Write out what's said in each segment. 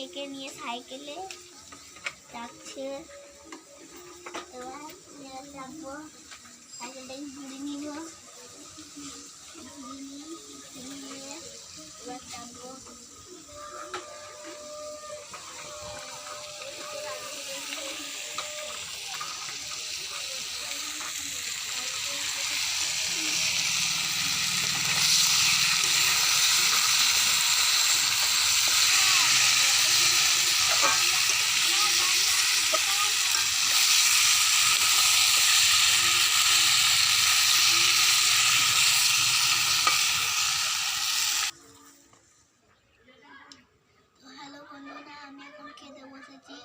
একে নিয়ে সাইকেলে যাচ্ছে। এবার যাবো, সাইকেলটাকে ঘুরে নিব, নিয়ে এবার যাবো। হ্যালো বন্ধুরা, আমি এখন খেতে বসেছি।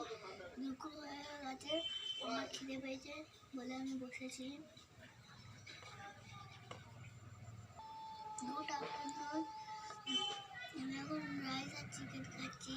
দুপুর হয়ে গেছে, আমার খিদে পেয়েছে বলে আমি বসেছি। গুড আফটারনুন, আমি এখন রাইস আর চিকেন খাচ্ছি।